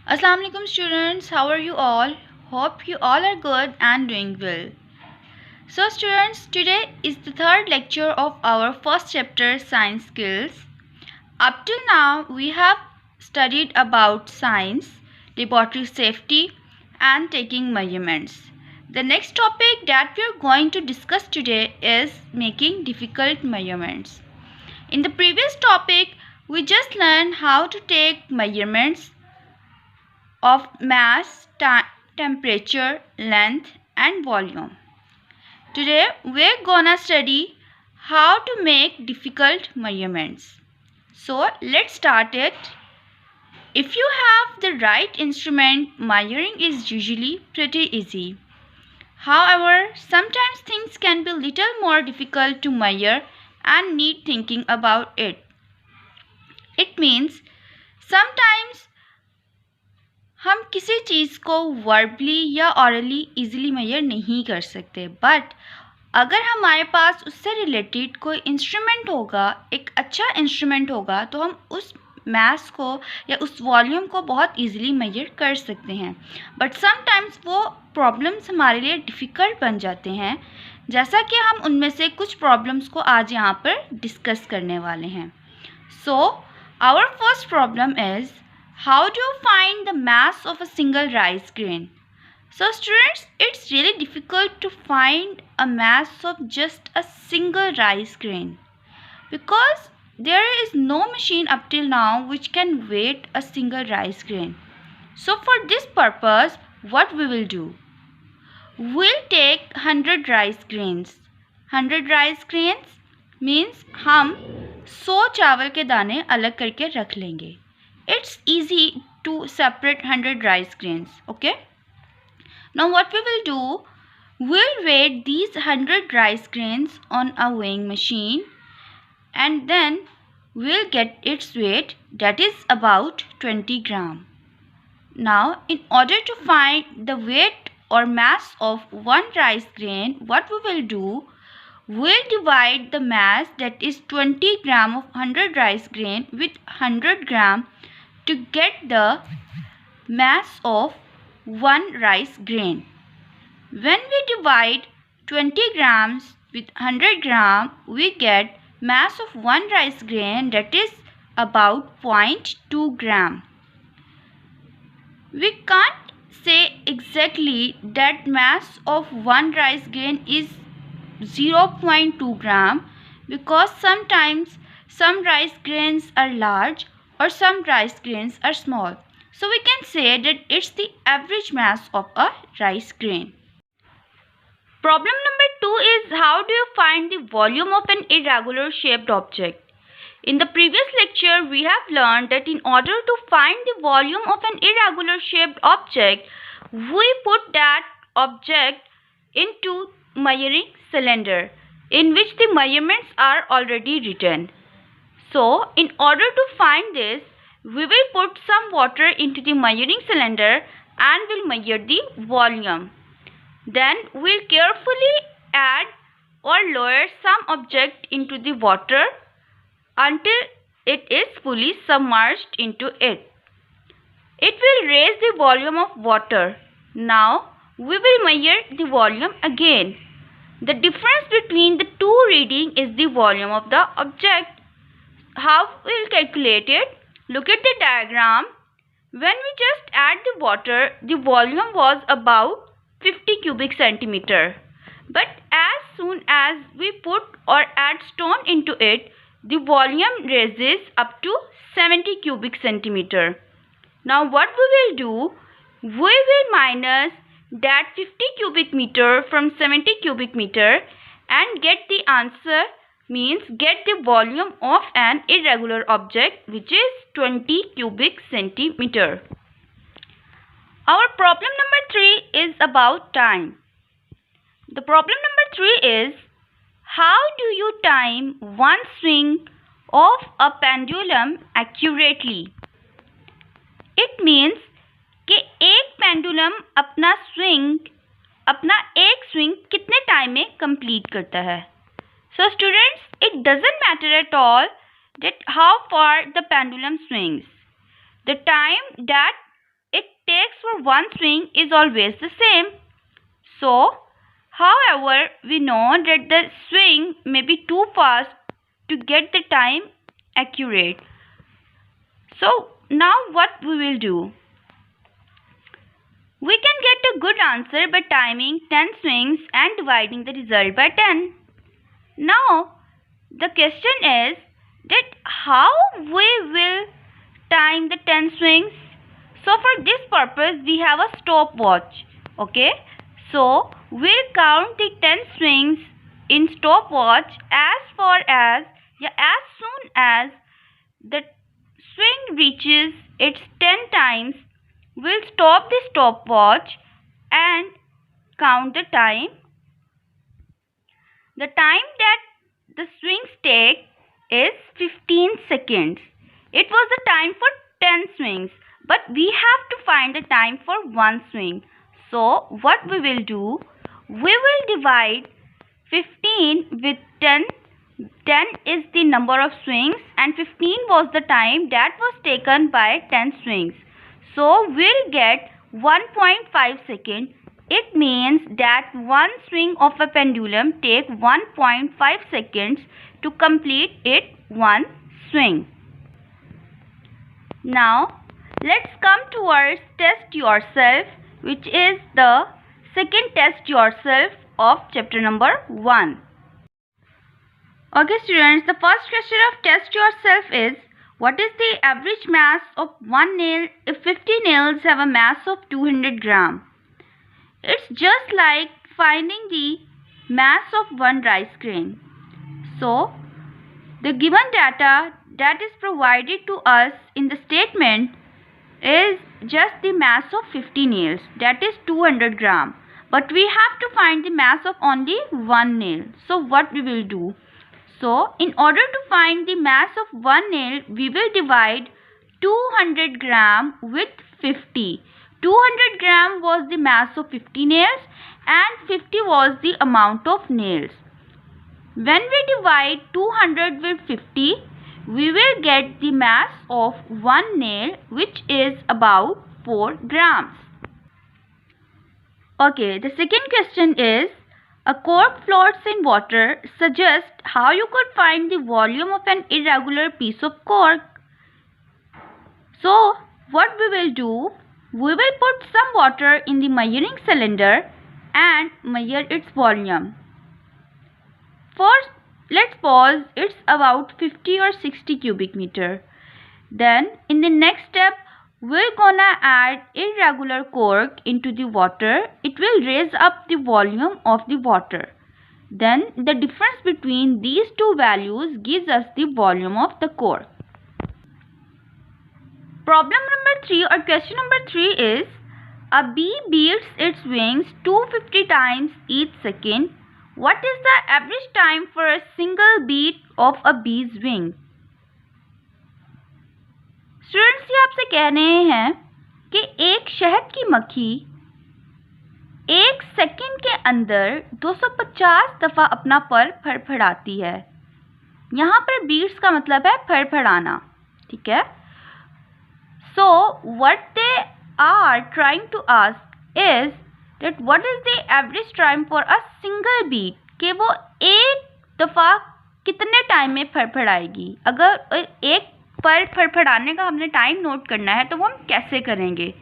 Assalamu alaikum students, how are you all? Hope you all are good and doing well. So students, today is the third lecture of our first chapter science skills. Up till now we have studied about science, laboratory safety and taking measurements. The next topic that we are going to discuss today is making difficult measurements. In the previous topic, we just learned how to take measurements of mass, temperature, length and volume. Today we're gonna study how to make difficult measurements. So let's start it. If you have the right instrument, measuring is usually pretty easy. However, sometimes things can be little more difficult to measure and need thinking about it. It means sometimes हम किसी चीज़ को verbally या hourly easily major नहीं कर सकते, but अगर हमारे पास उससे रिलेटेड कोई इंस्ट्रूमेंट होगा, एक अच्छा इंस्ट्रूमेंट होगा, तो हम उस मास को या उस वॉल्यूम को बहुत इजीली मेजर कर सकते हैं. बट समटाइम्स वो प्रॉब्लम्स हमारे लिए डिफ़िकल्ट बन जाते हैं, जैसा कि हम उनमें से कुछ प्रॉब्लम्स को आज यहाँ पर डिस्कस करने वाले हैं. So our first problem is, how do you find the mass of a single rice grain? So students, it's really difficult to find a mass of just a single rice grain because there is no machine up till now which can weigh a single rice grain. So for this purpose, what we will do? We'll take 100 rice grains. 100 rice grains means हम 100 चावल के दाने अलग करके रख लेंगे. It's easy to separate 100 rice grains, okay? Now what we will do, we'll weigh these 100 rice grains on a weighing machine and then we'll get its weight, that is about 20 gram. Now in order to find the weight or mass of one rice grain, what we will do, we'll divide the mass, that is 20 gram of 100 rice grain, with 100 gram to get the mass of one rice grain. When we divide 20 grams with 100 gram, we get mass of one rice grain, that is about 0.2 gram. We can't say exactly that mass of one rice grain is 0.2 gram because sometimes some rice grains are large or some rice grains are small. So we can say that it's the average mass of a rice grain. Problem number 2 is, how do you find the volume of an irregular shaped object? In the previous lecture, we have learned that in order to find the volume of an irregular shaped object, we put that object into measuring cylinder in which the measurements are already written. So, in order to find this, we will put some water into the measuring cylinder and will measure the volume. Then we'll carefully add or lower some object into the water until it is fully submerged into it. It will raise the volume of water. Now we will measure the volume again. The difference between the two readings is the volume of the object. How we will calculate it? Look at the diagram. When we just add the water, the volume was about 50 cubic centimeter. But as soon as we put or add stone into it, the volume raises up to 70 cubic centimeter. Now what we will do? We will minus that 50 cubic meter from 70 cubic meter and get the answer, means get the volume of an irregular object, which is 20 cubic centimeter. Our problem number 3 is about time. The problem number 3 is, how do you time one swing of a pendulum accurately? It means कि एक pendulum अपना एक swing कितने time में complete करता है. So students, it doesn't matter at all that how far the pendulum swings. The time that it takes for one swing is always the same. So, however, we know that the swing may be too fast to get the time accurate. So, now what we will do? We can get a good answer by timing 10 swings and dividing the result by 10. Now, the question is that how we will time the 10 swings. So, for this purpose, we have a stopwatch. Okay. So, we'll count the 10 swings in stopwatch as soon as the swing reaches its 10 times. We'll stop the stopwatch and count the time. The time that the swings take is 15 seconds. It was the time for 10 swings, but we have to find the time for one swing. So, what we will do? We will divide 15 with 10. 10 is the number of swings and 15 was the time that was taken by 10 swings. So, we'll get 1.5 seconds. It means that one swing of a pendulum takes 1.5 seconds to complete its one swing. Now, let's come towards test yourself, which is the second test yourself of chapter number 1. Okay students, the first question of test yourself is, what is the average mass of one nail if 50 nails have a mass of 200 grams? It's just like finding the mass of one rice grain. So, the given data that is provided to us in the statement is just the mass of 50 nails, that is 200 grams. But we have to find the mass of only one nail. So, what we will do? So, in order to find the mass of one nail, we will divide 200 gram with 50. 200 gram was the mass of 50 nails and 50 was the amount of nails. When we divide 200 with 50, we will get the mass of one nail, which is about 4 grams. Okay, the second question is, a cork floats in water. Suggest how you could find the volume of an irregular piece of cork. So, what we will do? We will put some water in the measuring cylinder and measure its volume. First, let's pause. It's about 50 or 60 cubic meter. Then, in the next step, we're gonna add irregular cork into the water. It will raise up the volume of the water. Then, the difference between these two values gives us the volume of the cork. Problem number 3 or question number 3 is, a bee beats its wings 250 times each second. What is the average time for a single beat of a bee's wing? Students ये आपसे कह रहे हैं कि एक शहद की मक्खी 1 सेकंड के अंदर 250 दफ़ा अपना पर फड़फड़ाती है. यहाँ पर बीट्स का मतलब है फड़फड़ाना. ठीक है. So what they are trying to ask is that what is the average time for a single beat, कि वो एक दफ़ा कितने टाइम में फड़फड़ाएगी. अगर एक पर फड़फड़ाने का हमने टाइम नोट करना है तो वो हम कैसे करेंगे.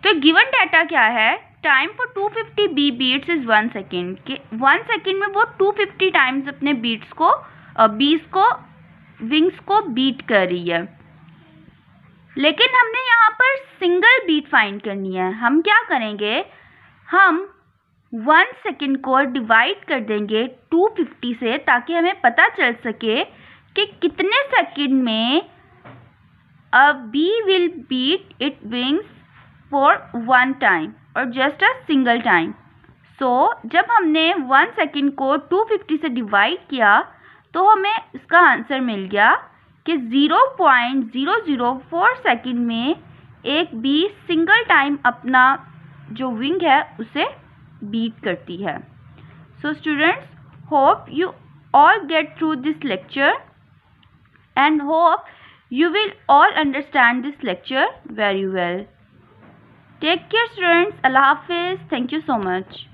तो गिवन डाटा क्या है? टाइम फॉर 250 बी बीट्स इज 1 सेकेंड. के 1 सेकेंड में वो 250 टाइम्स अपने बीट्स को बीज को विंग्स को बीट कर रही है. लेकिन हमने यहाँ पर सिंगल बीट फाइंड करनी है. हम क्या करेंगे? हम 1 सेकेंड को डिवाइड कर देंगे 250 से, ताकि हमें पता चल सके कि कितने सेकेंड में a bee will beat its wings for one time or just a single time. So जब हमने 1 सेकेंड को 250 से डिवाइड किया तो हमें इसका आंसर मिल गया कि 0.004 सेकेंड में एक बी सिंगल टाइम अपना जो विंग है उसे बीट करती है. So students, hope you all get through this lecture and hope you will all understand this lecture very well. Take care students. Allah Hafiz. Thank you so much.